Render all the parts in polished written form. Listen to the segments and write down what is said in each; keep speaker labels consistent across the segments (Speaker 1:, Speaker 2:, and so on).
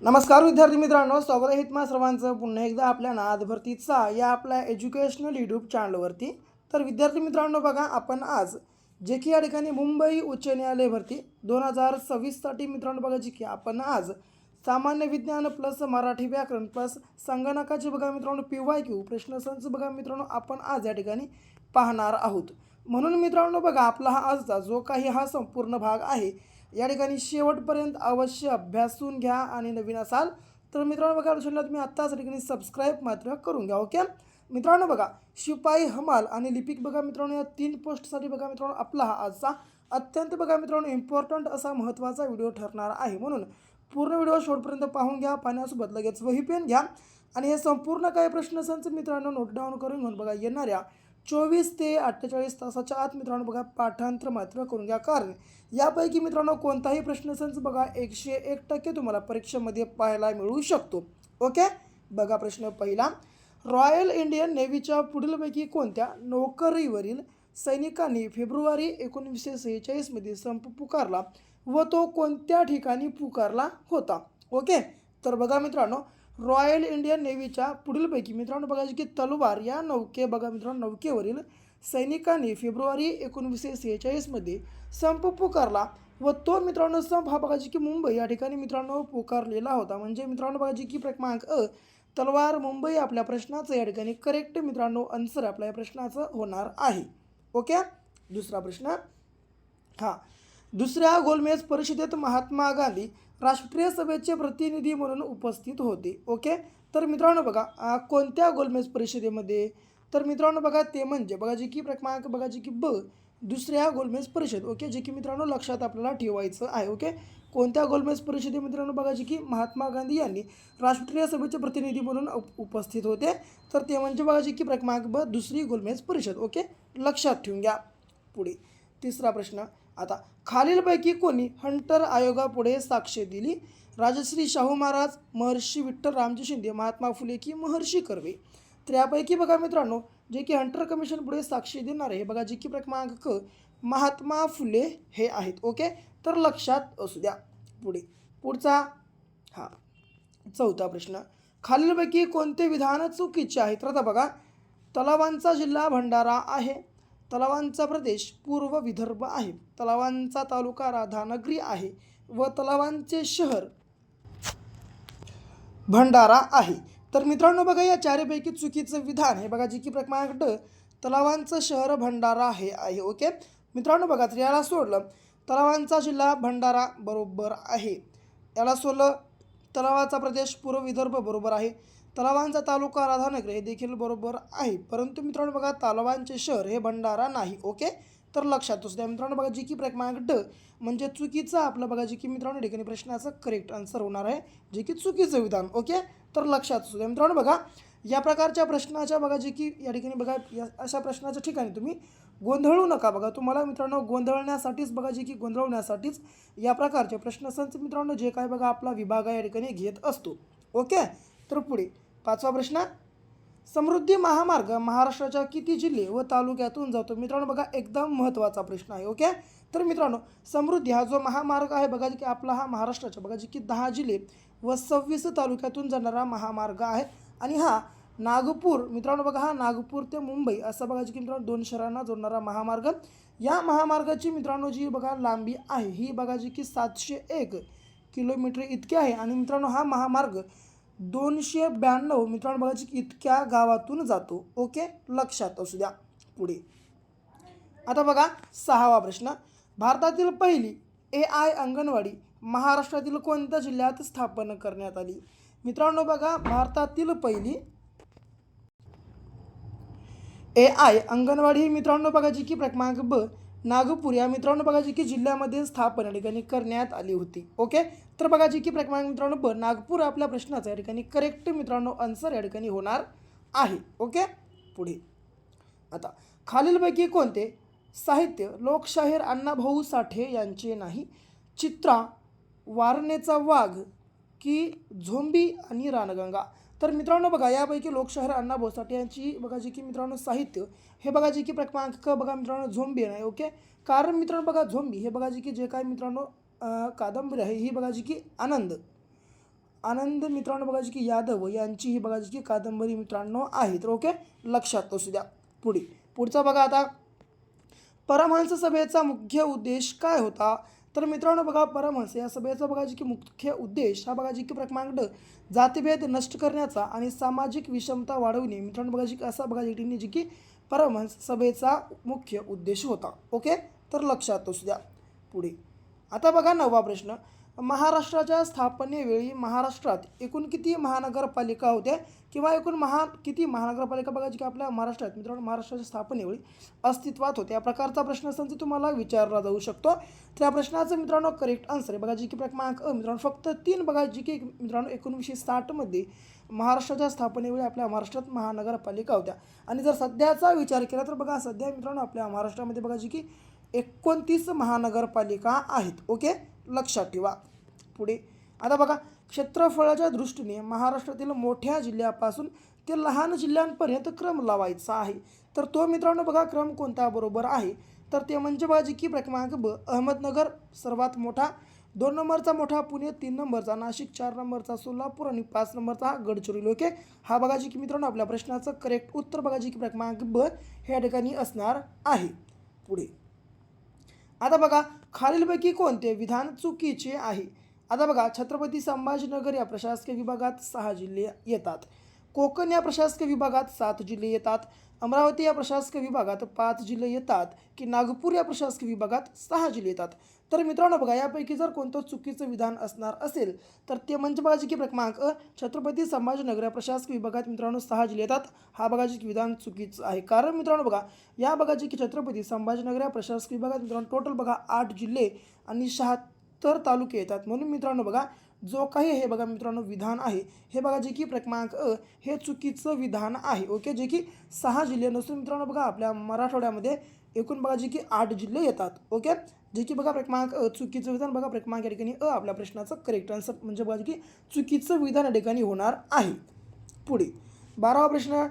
Speaker 1: नमस्कार विद्यार्थी मित्रांनो, स्वागत आहे तुम्हा सर्वांचं पुन्हा एकदा आपल्या नाद भरतीचा या आपल्या एज्युकेशनल यूट्यूब चॅनलवरती. तर विद्यार्थी मित्रांनो बघा, आपण आज जे की या ठिकाणी मुंबई उच्च न्यायालय भरती 2026साठी मित्रांनो बघा, जी की आपण आज सामान्य विज्ञान प्लस मराठी व्याकरण प्लस संगणकाचे बघा मित्रांनो PYQ प्रश्नसंच बघा मित्रांनो आपण आज या ठिकाणी पाहणार आहोत. म्हणून मित्रांनो बघा, आपला हा आजचा जो काही हा संपूर्ण भाग आहे या ठिकाणी शेवटपर्यंत अवश्य अभ्यासून घ्या. आणि नवीन असाल तर मित्रांनो बघा, चॅनलला तुम्ही आत्ताच ठिकाणी सबस्क्राईब मात्र करून घ्या. ओके मित्रांनो बघा, शिपाई, हमाल आणि लिपिक बघा मित्रांनो या 3 पोस्टसाठी बघा मित्रांनो आपला हा आजचा अत्यंत बघा मित्रांनो इम्पॉर्टंट असा महत्त्वाचा व्हिडिओ ठरणार आहे. म्हणून पूर्ण व्हिडिओ शेवटपर्यंत पाहून घ्या. पाहण्यासोबत लगेच वही पेन घ्या आणि हे संपूर्ण काही प्रश्नसंच मित्रांनो नोट डाऊन करून घेऊन बघा येणाऱ्या 24 ते 48 तासाच्या आत मित्रांनो बघा पाठांतर मात्र करून घ्या. कारण यापैकी मित्रांनो कोणताही प्रश्नसंच बघा 101% तुम्हाला परीक्षेमध्ये पाहायला मिळू शकतो. ओके बघा, प्रश्न पहिला, रॉयल इंडियन नेव्हीच्या पुढीलपैकी कोणत्या नोकरीवरील सैनिकांनी फेब्रुवारी 1946 मध्ये संप पुकारला व तो कोणत्या ठिकाणी पुकारला होता? ओके, तर बघा मित्रांनो, रॉयल इंडियन नेव्हीच्या पुढीलपैकी मित्रांनो बघा की तलवार या बघा मित्रांनो नौकेवरील सैनिकांनी फेब्रुवारी 1946 मध्ये संप पुकारला व तो मित्रांनो संप हा बघा की मुंबई या ठिकाणी मित्रांनो पुकारलेला होता. म्हणजे मित्रांनो बघा की क्रमांक तलवार मुंबई आपल्या प्रश्नाचं या ठिकाणी करेक्ट मित्रांनो आन्सर आपल्या प्रश्नाचं होणार आहे. ओके, दुसरा प्रश्न, दुसऱ्या गोलमेज परिषदेत महात्मा गांधी राष्ट्रीय सभेचे प्रतिनिधी म्हणून उपस्थित होते. ओके, तर मित्रांनो बघा कोणत्या गोलमेज परिषदेमध्ये? तर मित्रांनो बघा ते म्हणजे बघा की क्रमांक बघा की दुसऱ्या गोलमेज परिषद. ओके, जे की मित्रांनो लक्षात आपल्याला ठेवायचं आहे. ओके, कोणत्या गोलमेज परिषदे मित्रांनो बघा की महात्मा गांधी यांनी राष्ट्रीय सभेचे प्रतिनिधी म्हणून उपस्थित होते. तर ते म्हणजे बघा की क्रमांक दुसरी गोलमेज परिषद. ओके, लक्षात ठेवून घ्या. पुढे तिसरा प्रश्न, आता खालीलपैकी कोणी हंटर आयोगापुढे साक्ष दिली? राजश्री शाहू महाराज, महर्षी विठ्ठल रामजी शिंदे, महात्मा फुले की महर्षी कर्वे? तर यापैकी बघा मित्रांनो जे की हंटर कमिशन पुढे साक्षी देणार आहे बघा जे की क्रमांक महात्मा फुले हे आहेत. ओके, तर लक्षात असू द्या. पुढचा चौथा प्रश्न, खालीलपैकी कोणते विधान चुकीचे आहे? तर आता बघा, तलावांचा जिल्हा भंडारा आहे, तलावांचा प्रदेश पूर्व विदर्भ आहे, तलावांचा तालुका राधानगरी आहे व तलावांचे शहर भंडारा आहे. तर मित्रांनो बघा या चारपैकी चुकीचं विधान हे बघा जी की क्रमांक तलावांचं शहर भंडारा हे आहे. ओके मित्रांनो बघा, तर याला सोडलं तलावांचा जिल्हा भंडारा बरोबर आहे, याला सोडलं तलावाचा प्रदेश पूर्व विदर्भ बरोबर आहे, तलावांचा तालुका राधानगरी हे देखील बरोबर आहे, परंतु मित्रांनो बघा तलावांचे शहर हे भंडारा नाही. ओके, तर लक्षात असू द्या मित्रांनो बघा जी की क्रमांक म्हणजे चुकीचं आपलं बघा जी की मित्रांनो ठिकाणी प्रश्नाचं करेक्ट आन्सर होणार आहे, जे की चुकीचं विधान. ओके, तर लक्षात असू द्या मित्रांनो बघा, या प्रकारच्या प्रश्नाच्या बघा जी की या ठिकाणी बघा अशा प्रश्नाच्या ठिकाणी तुम्ही गोंधळू नका. बघा तुम्हाला मित्रांनो गोंधळण्यासाठीच बघा जी की गोंधळवण्यासाठीच या प्रकारचे प्रश्नसंच मित्रांनो जे काय बघा आपला विभाग या ठिकाणी घेत असतो. ओके, तर पुढे पाचवा प्रश्न, समृद्धी महामार्ग महाराष्ट्राच्या किती जिल्हे व तालुक्यातून जातो? मित्रांनो बघा एकदम महत्त्वाचा प्रश्न आहे. ओके, तर मित्रांनो समृद्धी हा जो महामार्ग आहे बघा की आपला हा महाराष्ट्राच्या बघा जी की 10 जिल्हे व 26 तालुक्यातून जाणारा महामार्ग आहे. आणि हा नागपूर मित्रांनो बघा हा नागपूर ते मुंबई असा बघा की मित्रांनो 2 शहरांना जोडणारा महामार्ग. या महामार्गाची मित्रांनो जी बघा लांबी आहे ही बघा जी की 701 किलोमीटर इतकी आहे. आणि मित्रांनो हा महामार्ग 292 मित्रांनो बघा की इतक्या गावातून जातो. ओके, लक्षात असू द्या. पुढे आता बघा सहावा प्रश्न, भारतातील पहिली AI अंगणवाडी महाराष्ट्रातील कोणत्या जिल्ह्यात स्थापन करण्यात आली? मित्रांनो बघा भारतातील पहिली AI अंगणवाडी ही मित्रांनो बघा जी की क्रमांक नागपूर या मित्रांनो बघा जी की जिल्ह्यामध्ये स्थापन या ठिकाणी करण्यात आली होती. ओके, तर बघा जी की क्रमांक मित्रांनो नागपूर आपल्या प्रश्नाचा या ठिकाणी करेक्ट मित्रांनो आन्सर या ठिकाणी होणार आहे. ओके, पुढे आता खालीलपैकी कोणते साहित्य लोकशाहीर अण्णाभाऊ साठे यांचे नाही? चित्रा, वारणेचा वाघ की झोंबी आणि रानगंगा? तर मित्रांनो बघा यापैकी लोकशाहीर अण्णाभाऊ साठे यांची बघा जी की मित्रांनो साहित्य हे बघा जी की क्रमांक बघा मित्रांनो झोंबी नाही. ओके, कारण मित्रांनो बघा झोंबी हे बघा जी की जे काय मित्रांनो कादंबरी आहे ही बघा जी की आनंद आनंद मित्रांनो बघायची की यादव यांची ही बघायची की कादंबरी मित्रांनो आहे. तर ओके, लक्षात असू द्या. पुढचा बघा आता, परमहंस सभेचा मुख्य उद्देश काय होता? तर मित्रांनो बघा, परमहंस या सभेचा बघायची की मुख्य उद्देश हा बघायची की क्रमांक ड, जातीभेद नष्ट करण्याचा आणि सामाजिक विषमता वाढवणे मित्रांनो बघायची असा बघायची जी की परमहंस सभेचा मुख्य उद्देश होता. ओके, तर लक्षात असू द्या. पुढे आता बघा 9वा प्रश्न, महाराष्ट्राच्या स्थापनेवेळी महाराष्ट्रात एकूण किती महानगरपालिका होत्या किंवा एकूण किती महानगरपालिका बघायची की आपल्या महाराष्ट्रात मित्रांनो महाराष्ट्राच्या स्थापनेवेळी अस्तित्वात होत्या. या प्रकारचा प्रश्न संच तुम्हाला विचारला जाऊ शकतो. तर या प्रश्नाचं मित्रांनो करेक्ट आन्सर आहे बघायची की क्रमांक अ मित्रांनो फक्त 3 बघायची की मित्रांनो 1960मध्ये महाराष्ट्राच्या स्थापनेवेळी आपल्या महाराष्ट्रात महानगरपालिका होत्या. आणि जर सध्याचा विचार केला तर बघा सध्या मित्रांनो आपल्या महाराष्ट्रामध्ये बघायची की 29 महानगरपालिका आहेत. ओके, लक्षात ठेवा. पुढे आता बघा, क्षेत्रफळाच्या दृष्टीने महाराष्ट्रातील मोठ्या जिल्ह्यापासून ते लहान जिल्ह्यांपर्यंत क्रम लावायचा आहे. तर तो मित्रांनो बघा क्रम कोणता बरोबर आहे? तर ते म्हणजे बघा की क्रमांक ब, अहमदनगर सर्वात मोठा, 2 नंबरचा मोठा पुणे, 3 नंबरचा नाशिक, 4 नंबरचा सोलापूर आणि 5 नंबरचा हा गडचिरोली. ओके, हा बघा की मित्रांनो आपल्या प्रश्नाचं करेक्ट उत्तर बघा की क्रमांक ब हे या ठिकाणी असणार आहे. पुढे आता बघा, खालीलपैकी कोणते विधान चुकीचे आहे? आता बघा, छत्रपती संभाजीनगर या प्रशासकीय विभागात 6 जिल्हे येतात. कोकण या प्रशासकीय विभागात 7 जिल्हे येतात. अमरावती या प्रशासकीय विभागात 5 जिल्हे येतात की नागपूर या प्रशासकीय विभागात 6 जिल्हे येतात? तर मित्रांनो बघा, यापैकी जर कोणतं चुकीचं विधान असणार असेल तर ते म्हणजे बघा की क्रमांक अ, छत्रपती संभाजीनगर या प्रशासकीय विभागात मित्रांनो 6 जिल्हे येतात. हा बघा की विधान चुकीचं आहे. कारण मित्रांनो बघा, या बघा की छत्रपती संभाजीनगर या प्रशासकीय विभागात मित्रांनो टोटल बघा 8 जिल्हे आणि 76 तालुके येतात. म्हणून मित्रांनो बघा, जो काही हे बघा मित्रांनो विधान आहे हे बघा जे की क्रमांक अ हे चुकीचं विधान आहे. ओके, जे की 6 जिल्हे नसून मित्रांनो बघा आपल्या मराठवाड्यामध्ये एकूण बघा जे की 8 जिल्हे येतात. ओके, जे की बघा क्रमांक अ चुकीचं विधान बघा क्रमांक या ठिकाणी अ आपल्या प्रश्नाचं करेक्ट आन्सर म्हणजे बघा की चुकीचं विधान या ठिकाणी होणार आहे. पुढे 12वा प्रश्न,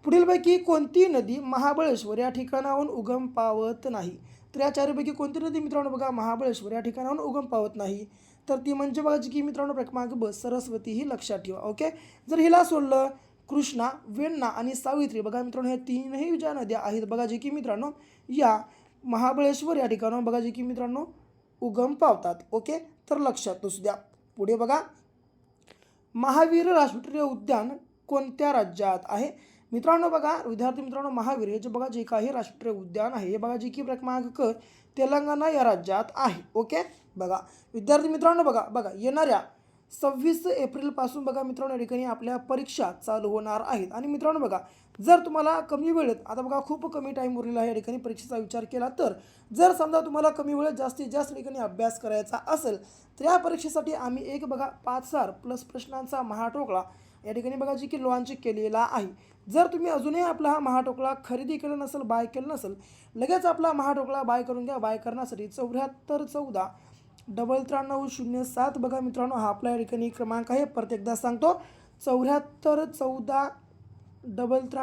Speaker 1: पुढीलपैकी कोणती नदी महाबळेश्वर या ठिकाणाहून उगम पावत नाही? तर या चारपैकी कोणती नदी मित्रांनो बघा महाबळेश्वर या ठिकाणाहून उगम पावत नाही? तर ती म्हणजे बघा की मित्रांनो क्रमांक ब, सरस्वती ही लक्षात ठेवा. ओके, जर हिला सोडलं कृष्णा, वेण्णा आणि सावित्री बघा मित्रांनो ह्या तीनही ज्या नद्या आहेत बघा जे की मित्रांनो या महाबळेश्वर या ठिकाणाहून बघा जे की मित्रांनो उगम पावतात. ओके, तर लक्षात असू द्या. पुढे बघा, महावीर राष्ट्रीय उद्यान कोणत्या राज्यात आहे? मित्रांनो बघा विद्यार्थी मित्रांनो, महावीर हे जे बघा जे काही राष्ट्रीय उद्यान आहे हे बघा जे की क्रमांक क, तेलंगणा या राज्यात आहे. ओके, बघा विद्यार्थी मित्रांनो बघा येणाऱ्या 26 एप्रिलपासून बघा मित्रांनो या ठिकाणी आपल्या परीक्षा चालू होणार आहेत. आणि मित्रांनो बघा, जर तुम्हाला कमी वेळेत आता बघा खूप कमी टाईम उरलेला आहे या ठिकाणी परीक्षेचा विचार केला तर जर समजा तुम्हाला कमी वेळेत जास्तीत जास्त ठिकाणी अभ्यास करायचा असेल तर या परीक्षेसाठी आम्ही एक बघा 5,000 प्लस प्रश्नांचा महाटोकळा या ठिकाणी बघा जी की लॉन्च केलेला आहे. जर तुम्ही अजूनही आपला हा महाटोकळा खरेदी केला नसेल, बाय केलं नसेल, लगेच आपला महाटोकळा बाय करून घ्या. बाय करण्यासाठी 7414 9307 बघा मित्रांनो हा आपल्या या ठिकाणी क्रमांक आहे. परत एकदा सांगतो, 7414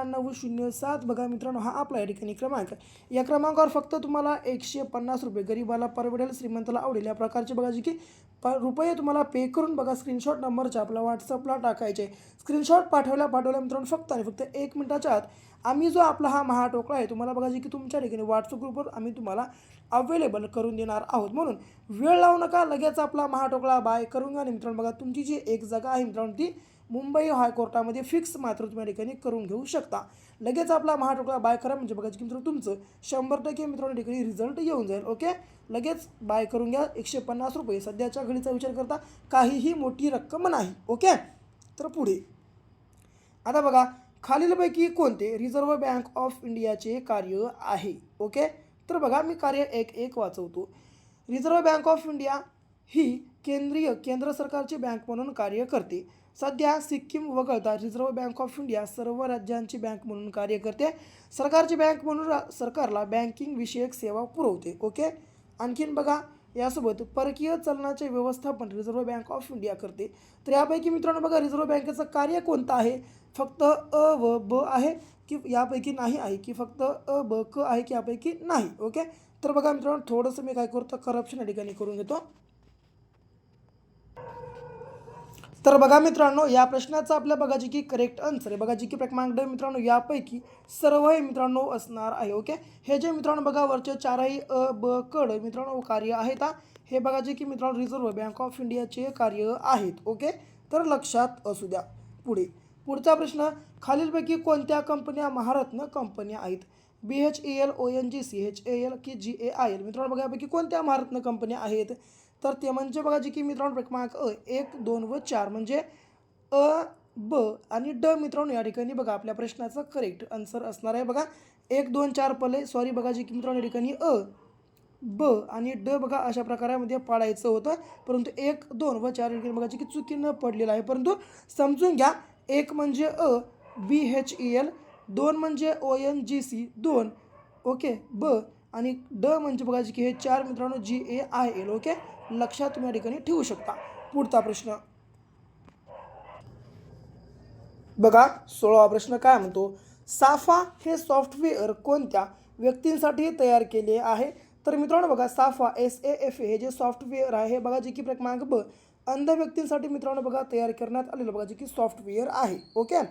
Speaker 1: 9307 बघा मित्रांनो हा आपला या ठिकाणी क्रमांक. या क्रमांकावर फक्त तुम्हाला 150 रुपये, गरीबाला परवडेल श्रीमंताला आवडेल या प्रकारचे बघा जी की रुपये तुम्हाला पे करून बघा स्क्रीनशॉट नंबरच्या आपल्या व्हॉट्सअपला टाकायचे. स्क्रीनशॉट पाठवल्या मित्रांनो फक्त आणि फक्त 1 मिनिटाच्या आत आम्ही जो आपला हा महाटोकळा आहे तुम्हाला बघा जी की तुमच्या ठिकाणी व्हॉट्सअप ग्रुपवर आम्ही तुम्हाला अवेलेबल करून देणार आहोत. म्हणून वेळ लावू नका, लगेच आपला महाटोकळा बाय करून घ्या. आणि मित्रांनो बघा तुमची जी एक जागा आहे मित्रांनो ती मुंबई हायकोर्टामध्ये फिक्स मात्र तुम्ही या ठिकाणी करून घेऊ शकता. लगेच आपला महाटोकळा बाय करा म्हणजे बघा की मित्रांनो तुमचं 100% मित्रांनो ठिकाणी रिझल्ट येऊन जाईल. ओके, लगेच बाय करून घ्या. 150 रुपये सध्याच्या घडीचा विचार करता काहीही मोठी रक्कम नाही. ओके, तर पुढे आता बघा, खालीलपैकी कोणते रिझर्व्ह बँक ऑफ इंडियाचे कार्य आहे? ओके, तर बघा मी कार्य एक वाचवतो. रिझर्व्ह बँक ऑफ इंडिया ही केंद्र सरकारची बँक म्हणून कार्य करते. सध्या सिक्कीम वगळता रिझर्व्ह बँक ऑफ इंडिया सर्व राज्यांची बँक म्हणून कार्य करते. सरकारची बँक म्हणून सरकारला बँकिंग विषयक सेवा पुरवते. ओके, आणखीन बघा यासोबत परकीय चलनाचे व्यवस्थापन रिझर्व्ह बँक ऑफ इंडिया करते. तर यापैकी मित्रांनो बघा रिझर्व्ह बँकेचं कार्य कोणतं आहे? फक्त अ व ब आहे की यापैकी नाही आहे की फक्त अ ब क आहे की यापैकी नाही? ओके, तर बघा मित्रांनो थोडंसं मी काय करतो करप्शन या ठिकाणी करून घेतो. तर बघा मित्रांनो, या प्रश्नाचा आपल्या बघा जी की करेक्ट आन्सर आहे बघा जी की क्रमांक ड मित्रांनो यापैकी सर्व हे मित्रांनो असणार आहे. ओके, हे जे मित्रांनो बघा वरचे चारही ब कड मित्रांनो कार्य आहेत हे बघा जे की मित्रांनो रिझर्व्ह बँक ऑफ इंडियाचे कार्य आहेत. ओके, तर लक्षात असू द्या. पुढचा प्रश्न, खालीलपैकी कोणत्या कंपन्या महारत्न कंपन्या आहेत? BHEL, ONGC, HAL की GAIL मित्रांनो बघा यापैकी कोणत्या महारत्न कंपन्या आहेत? तर ते म्हणजे बघा जी की मित्रांनो क्रमांक 1, 2 व 4 म्हणजे अ, ब आणि ड मित्रांनो या ठिकाणी बघा आपल्या प्रश्नाचं करेक्ट आन्सर असणार आहे. बघा 1, 2, 4 पले सॉरी बघा जी की मित्रांनो या ठिकाणी ब आणि ड बघा अशा प्रकारामध्ये पाडायचं होतं, परंतु 1, 2 व 4 या ठिकाणी बघा जी की चुकीनं पडलेलं आहे. परंतु समजून घ्या, 1 म्हणजे BHEL, 2 म्हणजे ONGC 2, ओके ब आणि ड म्हणजे बघा जी की हे 4 मित्रांनो GAIL. ओके, लक्षात तुम्ही या ठिकाणी ठेवू शकता. पुढचा प्रश्न बघा 16वा प्रश्न काय म्हणतो, साफा हे सॉफ्टवेअर कोणत्या व्यक्तींसाठी तयार केले आहे? तर मित्रांनो बघा साफा SAFA हे जे सॉफ्टवेअर आहे हे बघा जे की क्रमांक ब अंध व्यक्तींसाठी मित्रांनो बघा तयार करण्यात आलेलं बघा जे की सॉफ्टवेअर आहे. ओके,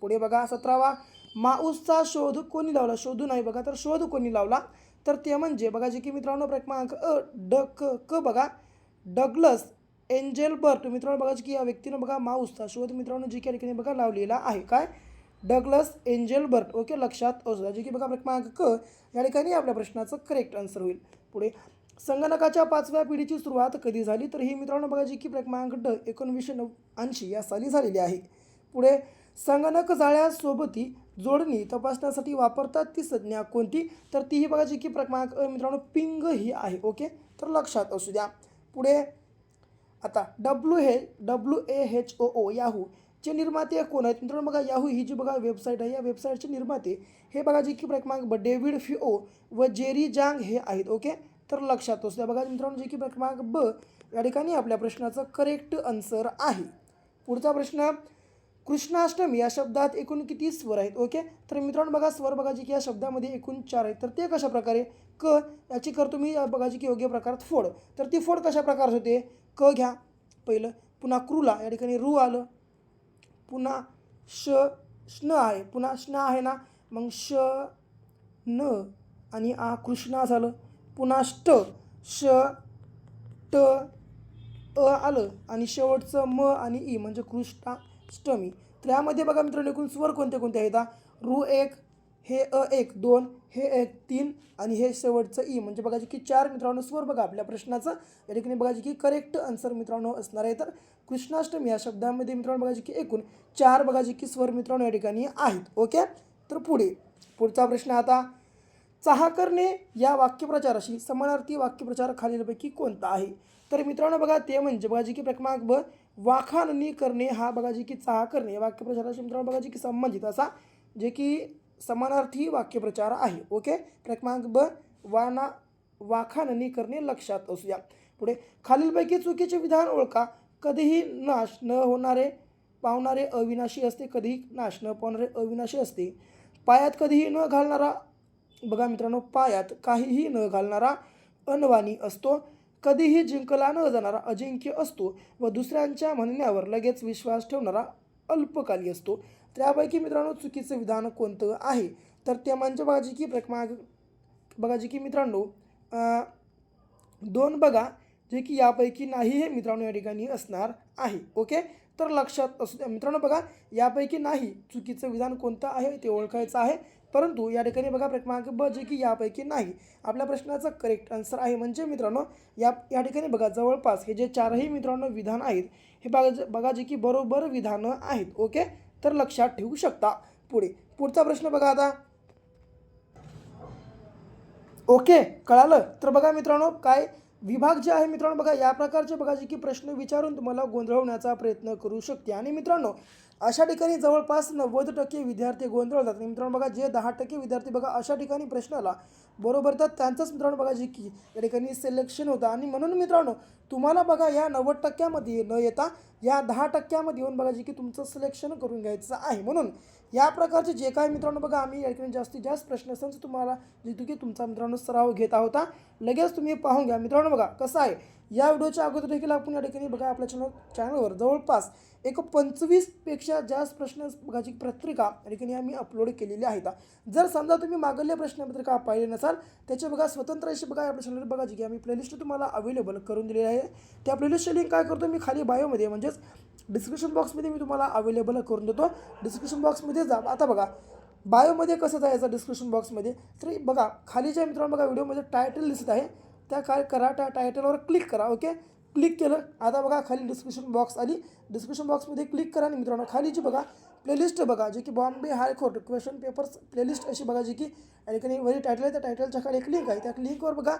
Speaker 1: पुढे बघा 17वा, माऊसचा शोध कोणी लावला? शोधू नाही बघा, तर शोध कोणी लावला? तर ते म्हणजे बघा जे की मित्रांनो क्रमांक क बघा डग्लस एंजेलबर्ट मित्रांनो बघा की या व्यक्तीनं बघा माऊसचा शोध मित्रांनो जी की या ठिकाणी बघा लावलेला आहे. काय? Douglas Engelbert. ओके, लक्षात असू द्या. जे की बघा क्रमांक क या ठिकाणी आपल्या प्रश्नाचं करेक्ट आन्सर होईल. पुढे, संगणकाच्या 5व्या पिढीची सुरुवात कधी झाली? तर ही मित्रांनो बघा जी की क्रमांक ड 1980 या साली झालेली आहे. पुढे, संगणक जाळ्यासोबती जोडणी तपासण्यासाठी वापरतात ती संज्ञा कोणती? तर तीही बघा जी की क्रमांक मित्रांनो पिंग ही आहे. ओके, तर लक्षात असू द्या. पुढे आता WHO याहू चे निर्माते कोण आहेत? मित्रांनो बघा याहू ही जी बघा वेबसाईट आहे या वेबसाईटचे निर्माते हे बघा जी की क्रमांक डेव्हिड फिओ व जेरी जांग हे आहेत. ओके, तर लक्षात असू द्या. बघा मित्रांनो जी की क्रमांक ब या ठिकाणी आपल्या प्रश्नाचं करेक्ट आन्सर आहे. पुढचा प्रश्न, कृष्णाष्टमी या शब्दात एकूण किती स्वर आहेत? ओके, तर मित्रांनो बघा स्वर बघा जी की या शब्दामध्ये एकूण 4 आहेत. तर ते कशा प्रकारे? क याची करतो मी बघा जी की योग्य प्रकारात फोड. तर ती फोड कशा प्रकारची होते? क घ्या पहिलं, पुन्हा क्रूला या ठिकाणी रू आलं, पुन्हा श्न आहे, पुन्हा श्न आहे ना, मग न आणि कृष्णा झालं, पुन्हा श ट आलं आणि शेवटचं म आणि ई म्हणजे कृष्णाष्टमी. तर यामध्ये बघा मित्रांनो एकूण स्वर कोणते कोणते आहेत? रू 1, हे 1, 2, हे 1, 3 आणि हे शेवटचं ई म्हणजे बघा की 4 मित्रांनो स्वर बघा आपल्या प्रश्नाचं या ठिकाणी बघा की करेक्ट आन्सर मित्रांनो असणार आहे. तर कृष्णाष्टमी या शब्दामध्ये मित्रांनो बघा की एकूण 4 बघा की स्वर मित्रांनो या ठिकाणी आहेत. ओके, तर पुढचा प्रश्न आता, चहा करणे या वाक्यप्रचाराशी समानार्थी वाक्यप्रचार खालीलपैकी कोणता आहे? तर मित्रांनो बघा ते म्हणजे बघा जी की क्रमांक ब वाखाणणी करणे हा बघा जी की चहा करणे या वाक्यप्रचाराशी मित्रांनो बघा जी की संबंधित असा जे की समानार्थी वाक्यप्रचार आहे. ओके, क्रमांक ब वाखाणणी करणे लक्षात असू द्या. पुढे, खालीलपैकी चुकीचे विधान ओळखा. कधीही नाश न होणारे पावणारे अविनाशी असते, कधीही नाश न पावणारे अविनाशी असते. पायात कधीही न घालणारा बघा मित्रांनो पायात काहीही न घालणारा अनवाणी असतो. कधीही जिंकला न जाणारा अजिंक्य असतो व दुसऱ्यांच्या म्हणण्यावर लगेच विश्वास ठेवणारा अल्पकाली असतो. त्यापैकी मित्रांनो चुकीचं विधान कोणतं आहे? तर ते म्हणजे बघा जी की क्रमांक बघा जी की मित्रांनो 2 बघा जे की यापैकी नाही हे मित्रांनो या ठिकाणी असणार आहे. ओके, तर लक्षात असू द्या मित्रांनो बघा यापैकी नाही चुकीचं विधान कोणतं आहे ते ओळखायचं आहे. परंतु या ठिकाणी बघा क्रमांक ब जे की यापैकी नाही आपल्या प्रश्नाचं करेक्ट आन्सर आहे. म्हणजे मित्रांनो या ठिकाणी बघा जवळपास हे जे 4ही मित्रांनो विधान आहेत हे बघा जे की बरोबर विधानं आहेत. ओके, तर लक्षात ठेवू शकता. पुढचा प्रश्न बघा आता. ओके, कळालं? तर बघा मित्रांनो काय विभाग जे आहे मित्रांनो बघा या प्रकारचे बघा जे की प्रश्न विचारून तुम्हाला गोंधळवण्याचा प्रयत्न करू शकते. आणि मित्रांनो अशा ठिकाणी जवळपास 90% विद्यार्थी गोंधळतात. मित्रांनो बघा जे 10% विद्यार्थी बघा अशा ठिकाणी प्रश्नाला बरोबर तर त्यांचंच मित्रांनो बघा जे की या ठिकाणी सिलेक्शन होतं. आणि म्हणून मित्रांनो तुम्हाला बघा या 90% न येता या 10% येऊन बघा जे की तुमचं सिलेक्शन करून घ्यायचं आहे. म्हणून या प्रकारचे जे काही मित्रांनो बघा आम्ही या ठिकाणी जास्तीत जास्त प्रश्नसंच तुम्हाला जे की तुमचा मित्रांनो सराव घेत आहोत. लगेच तुम्ही पाहून घ्या मित्रांनो बघा कसं आहे या व्हिडिओच्या अगोदर देखील आपण या ठिकाणी बघा आपल्या चॅनलवर जवळपास एक 25पेक्षा जास्त प्रश्न बघाची पत्रिका या ठिकाणी आम्ही अपलोड केलेली आहेत. जर समजा तुम्ही मागल्या प्रश्नपत्रिका पाहिले नसाल त्याचे बघा स्वतंत्र अशी बघा आपल्या चॅनलवर बघाची की आम्ही प्लेलिस्ट तुम्हाला अवेलेबल करून दिलेली आहे. त्या प्लेलिस्टची लिंक काय करतो मी खाली बायोमध्ये म्हणजेच डिस्क्रिप्शन बॉक्समध्ये मी तुम्हाला अवेलेबल करून देतो. डिस्क्रिप्शन बॉक्समध्ये जा. आता बघा बायोमध्ये कसं जायचं डिस्क्रिप्शन बॉक्समध्ये तर बघा खाली ज्या मित्रांनो बघा व्हिडिओमध्ये टायटल दिसत आहे त्या काय करा त्या टायटलवर क्लिक करा. ओके क्लिक केलं आता बघा खाली डिस्क्रिप्शन बॉक्स आली. डिस्क्रिप्शन बॉक्समध्ये क्लिक करा आणि मित्रांनो खाली जी बघा प्लेलिस्ट बघा जे की Bombay high court question papers playlist अशी बघा जी की या ठिकाणी वरी टायटल आहे त्या टायटलच्या खाली एक लिंक आहे त्या लिंकवर बघा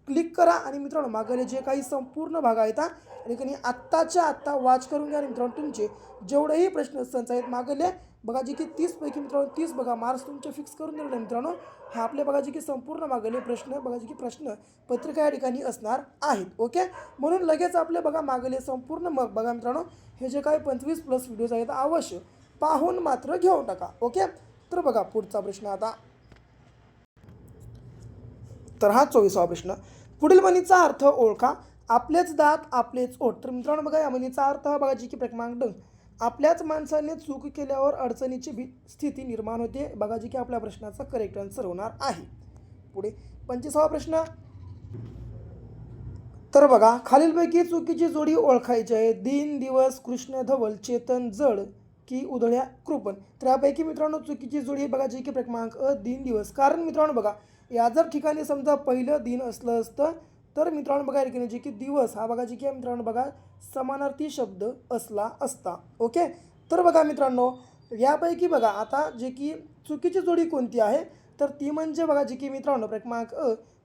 Speaker 1: क्लिक करा आणि मित्रांनो मागले जे काही संपूर्ण भाग आहेत या ठिकाणी आत्ताच्या आत्ता वाच करून घ्या. आणि मित्रांनो तुमचे जेवढेही प्रश्न संच आहेत मागले बघा जी की 30पैकी मित्रांनो 30 बघा मार्क्स तुमचे फिक्स करून दिलेले मित्रांनो. हा आपले बघा जी की संपूर्ण मागले प्रश्न बघा जी की प्रश्न पत्रिका या ठिकाणी असणार आहेत. ओके म्हणून लगेच आपले बघा मागले संपूर्ण मग बघा मित्रांनो हे जे काही 25+ व्हिडिओज आहेत अवश्य पाहून मात्र घेऊन टाका. ओके तर बघा पुढचा प्रश्न आता तर हा 24वा प्रश्न. पुढील म्हणीचा अर्थ ओळखा. आपलेच दात आपलेच ओठ. तर मित्रांनो बघा या म्हणीचा अर्थ हा बघा जी की क्रमांक 2 आपल्याच माणसाने चूक केल्यावर अडचणीची स्थिती निर्माण होते. बघा जी की आपल्या प्रश्नाचा करेक्ट आन्सर होणार आहे. पुढे 25वा प्रश्न. तर बघा खालीलपैकी चुकीची जोडी ओळखायची आहे. दिन दिवस कृष्ण धवल चेतन जड की उधळ्या कृपण. तर यापैकी मित्रांनो चुकीची जोडी बघा जी की क्रमांक दिन दिवस. कारण मित्रांनो बघा या जर ठिकाणी समजा पहिलं दिन असलं असतं तर मित्रांनो बघा ठिकाणी जे की दिवस हा बघा जी की मित्रांनो बघा समानार्थी शब्द असला असता. ओके तर बघा मित्रांनो यापैकी बघा आता जे की चुकीची जोडी कोणती आहे तर ती म्हणजे बघा जी की मित्रांनो क्रमांक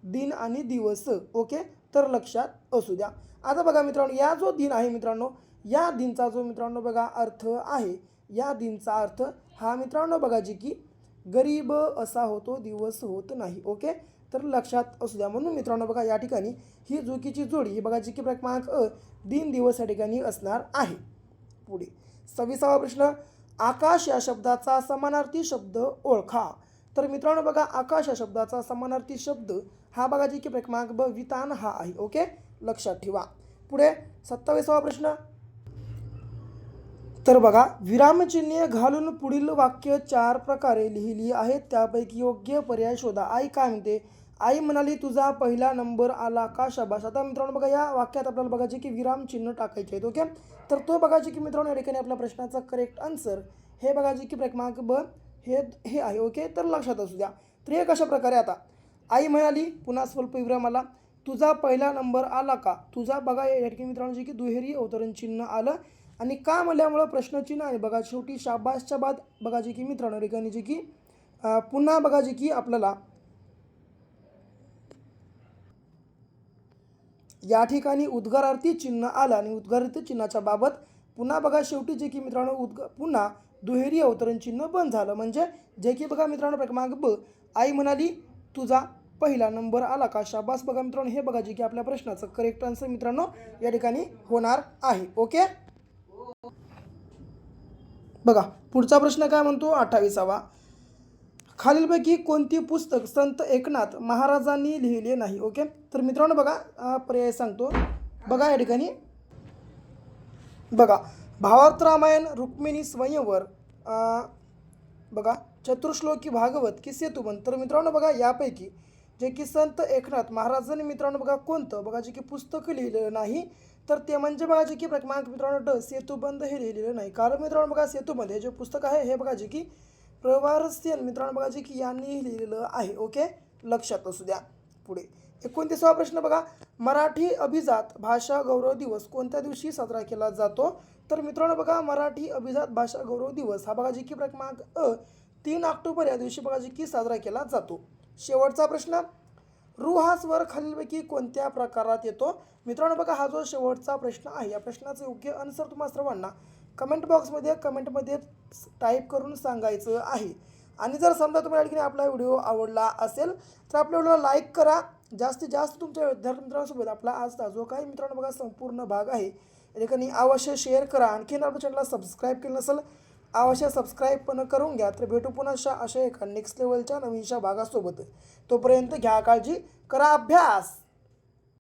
Speaker 1: दिन आणि दिवस. ओके तर लक्षात असू द्या. आता बघा मित्रांनो या जो दिन आहे मित्रांनो या दिनचा जो मित्रांनो बघा अर्थ आहे या दिनचा अर्थ हा मित्रांनो बघा जी की गरीब असा होतो दिवस होत नाही. ओके तर लक्षात असू द्या. म्हणून मित्रांनो बघा या ठिकाणी ही चुकीची जोडी ही बघा जी की क्रमांक दिन दिवस या ठिकाणी असणार आहे. पुढे 26वा प्रश्न. आकाश या शब्दाचा समानार्थी शब्द ओळखा. तर मित्रांनो बघा आकाश या शब्दाचा समानार्थी शब्द हा बघा जी की क्रमांक वितान हा आहे. ओके लक्षात ठेवा. पुढे 27वा प्रश्न. तर बघा विरामचिन्हे घालून पुढील वाक्य 4 प्रकारे लिहिली आहेत त्यापैकी योग्य पर्याय शोधा. आई काय म्हणते. आई म्हणाली तुझा पहिला नंबर आला का शाबास. आता मित्रांनो बघा या वाक्यात आपल्याला बघायचे की विरामचिन्ह टाकायचे आहेत. ओके तर तो बघायचे की मित्रांनो या ठिकाणी आपल्या प्रश्नाचा करेक्ट आन्सर हे बघायचे की क्रमांक हे आहे. ओके तर लक्षात असू द्या. तर हे कशा प्रकारे आता आई म्हणाली पुन्हा स्वल्प विराम आला तुझा पहिला नंबर आला का. तुझा बघा या ठिकाणी मित्रांनो जे की दुहेरी अवतरण चिन्ह आलं आणि का म्हणल्यामुळं प्रश्नचिन्ह आणि बघा शेवटी शाबासच्या बाद बघा जी की मित्रांनो ठिकाणी जी की पुन्हा बघा जी की आपल्याला या ठिकाणी उद्गारार्थी चिन्ह आलं आणि उद्गारार्थी चिन्हाच्या बाबत पुन्हा बघा शेवटी जे की मित्रांनो पुन्हा दुहेरी अवतरण चिन्ह बंद झालं. म्हणजे जे की बघा मित्रांनो क्रमांक आई म्हणाली तुझा पहिला नंबर आला का शाबास. बघा मित्रांनो हे बघा जे की आपल्या प्रश्नाचं करेक्ट आन्सर मित्रांनो या ठिकाणी होणार आहे. ओके बघा पुढचा प्रश्न काय म्हणतो 28वा. खालीलपैकी कोणती पुस्तक संत एकनाथ महाराजांनी लिहिले नाही. ओके तर मित्रांनो बघा पर्याय सांगतो. बघा या ठिकाणी बघा भावार्थ रामायण रुक्मिणी स्वयंवर बघा चतुर्श्लोकी भागवत की सेतुबंध. तर मित्रांनो बघा यापैकी जे की संत एकनाथ महाराजांनी मित्रांनो बघा कोणतं बघा जे की पुस्तक लिहिलेलं नाही तर ते म्हणजे बघा जे की क्रमांक मित्रांनो सेतुबंध हे लिहिलेलं नाही. कारण मित्रांनो बघा सेतुबंध हे जे पुस्तक आहे हे बघा जे की प्रवारसेन मित्रांनो बघा जे की यांनी लिहिलेलं आहे. ओके लक्षात असू द्या. पुढे 29वा प्रश्न बघा मराठी अभिजात भाषा गौरव दिवस कोणत्या दिवशी साजरा केला जातो. तर मित्रांनो बघा मराठी अभिजात भाषा गौरव दिवस हा बघा जे की क्रमांक 3 ऑक्टोबर या दिवशी बघा जे की साजरा केला जातो. शेवटचा प्रश्न. रू हा स्वर खालीलपैकी कोणत्या प्रकारात येतो. मित्रांनो बघा हा जो शेवटचा प्रश्न आहे या प्रश्नाचं योग्य आन्सर तुम्हाला सर्वांना कमेंट बॉक्समध्ये कमेंटमध्ये टाईप करून सांगायचं आहे. आणि जर समजा तुम्हाला ठिकाणी आपला व्हिडिओ आवडला असेल तर आपल्या व्हिडिओला लाईक करा. जास्तीत जास्त तुमच्या विद्यार्थी मित्रांसोबत आपला आजचा जो काही मित्रांनो बघा संपूर्ण भाग आहे या ठिकाणी अवश्य शेअर करा. आणखीन आपल्या चॅनलला सबस्क्राईब केलं नसेल अवश्य सबस्क्राईब पण करून घ्या. तर भेटू पुन्हा अशा एका नेक्स्ट लेवलच्या नवीनशा भागासोबत. तोपर्यंत घ्या काळजी करा अभ्यास.